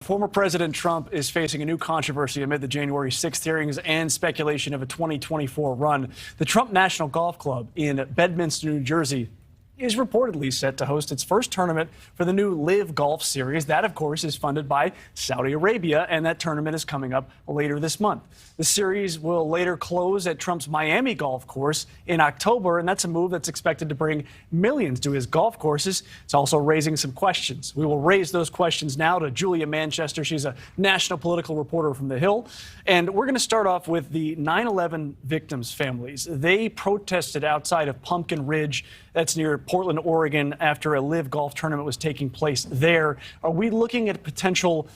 Former President Trump is facing a new controversy amid the January 6th hearings and speculation of a 2024 run. The Trump National Golf Club in Bedminster, New Jersey, is reportedly set to host its first tournament for the new LIV Golf series. That, of course, is funded by Saudi Arabia, and that tournament is coming up later this month. The series will later close at Trump's Miami golf course in October, and that's a move that's expected to bring millions to his golf courses. It's also raising some questions. We will raise those questions now to Julia Manchester. She's a national political reporter from The Hill. And we're going to start off with the 9/11 victims' families. They protested outside of Pumpkin Ridge, that's near Portland, Oregon, after a LIV golf tournament was taking place there. Are we looking at potential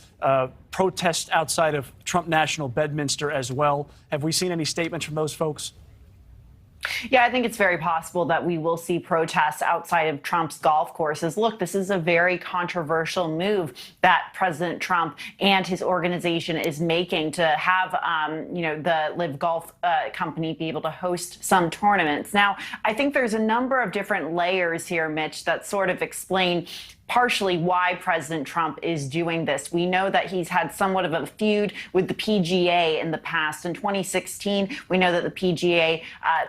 protests outside of Trump National Bedminster as well? Have we seen any statements from those folks? Yeah, I think it's very possible that we will see protests outside of Trump's golf courses. Look, this is a very controversial move that President Trump and his organization is making to have, the LIV Golf company be able to host some tournaments. Now, I think there's a number of different layers here, Mitch, that sort of explain partially why President Trump is doing this. We know that he's had somewhat of a feud with the PGA in the past. In 2016, we know that the PGA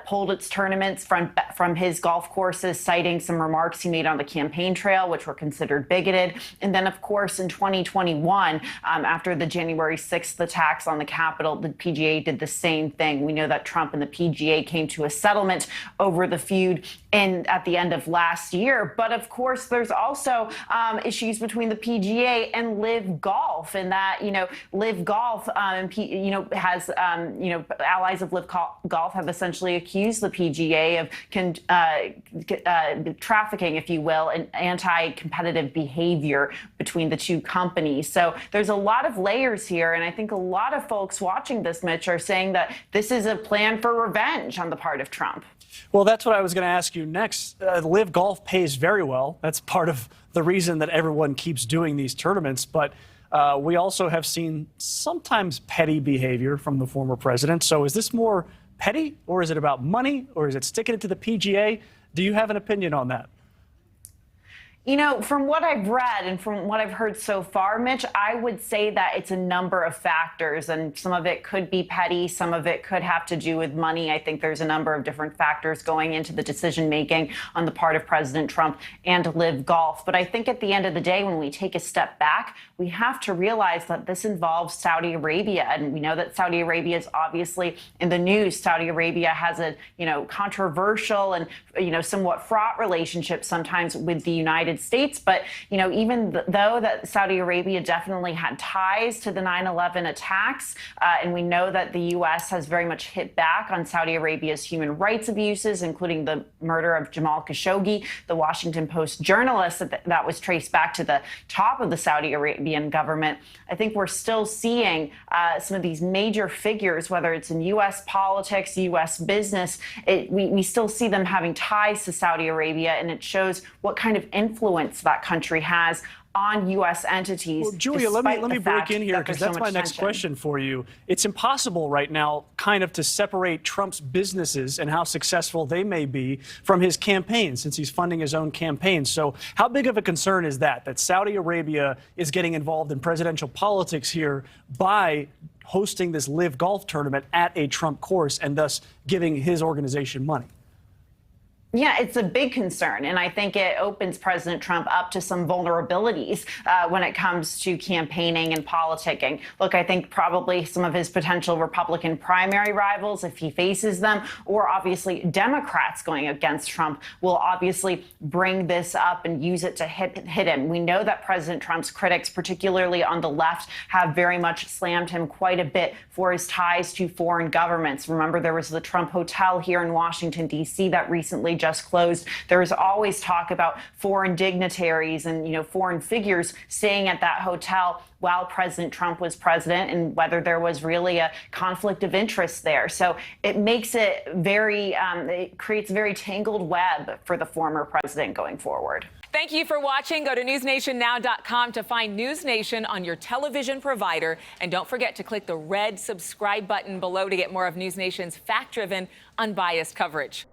pulled its tournaments from his golf courses, citing some remarks he made on the campaign trail, which were considered bigoted. And then, of course, in 2021, after the January 6th attacks on the Capitol, the PGA did the same thing. We know that Trump and the PGA came to a settlement over the feud at the end of last year. But, of course, there's also issues between the PGA and LIV Golf, and that, LIV Golf, has, allies of LIV Golf have essentially accused the PGA of trafficking, if you will, and anti-competitive behavior between the two companies. So there's a lot of layers here, and I think a lot of folks watching this, Mitch, are saying that this is a plan for revenge on the part of Trump. Well, that's what I was going to ask you next. LIV Golf pays very well. That's part of the reason that everyone keeps doing these tournaments. But we also have seen sometimes petty behavior from the former president. So is this more petty, or is it about money, or is it sticking it to the PGA? Do you have an opinion on that? From what I've read and from what I've heard so far, Mitch, I would say that it's a number of factors, and some of it could be petty. Some of it could have to do with money. I think there's a number of different factors going into the decision making on the part of President Trump and LIV Golf. But I think at the end of the day, when we take a step back, we have to realize that this involves Saudi Arabia. And we know that Saudi Arabia is obviously in the news. Saudi Arabia has a, controversial and, somewhat fraught relationship sometimes with the United States. But, even though that Saudi Arabia definitely had ties to the 9/11 attacks, and we know that the U.S. has very much hit back on Saudi Arabia's human rights abuses, including the murder of Jamal Khashoggi, the Washington Post journalist that was traced back to the top of the Saudi Arabian government. I think we're still seeing some of these major figures, whether it's in U.S. politics, U.S. business, we still see them having ties to Saudi Arabia, and it shows what kind of influence that country has on U.S. entities. Well, Julia, let me break in here, because that's my next question for you. It's impossible right now kind of to separate Trump's businesses and how successful they may be from his campaign, since he's funding his own campaign. So how big of a concern is that Saudi Arabia is getting involved in presidential politics here by hosting this LIV Golf tournament at a Trump course and thus giving his organization money? Yeah, it's a big concern, and I think it opens President Trump up to some vulnerabilities when it comes to campaigning and politicking. Look, I think probably some of his potential Republican primary rivals, if he faces them, or obviously Democrats going against Trump, will obviously bring this up and use it to hit him. We know that President Trump's critics, particularly on the left, have very much slammed him quite a bit for his ties to foreign governments. Remember, there was the Trump Hotel here in Washington, D.C. that recently just closed. There was always talk about foreign dignitaries and, foreign figures staying at that hotel while President Trump was president, and whether there was really a conflict of interest there. So it makes it it creates a very tangled web for the former president going forward. Thank you for watching. Go to newsnationnow.com to find News Nation on your television provider. And don't forget to click the red subscribe button below to get more of News Nation's fact-driven, unbiased coverage.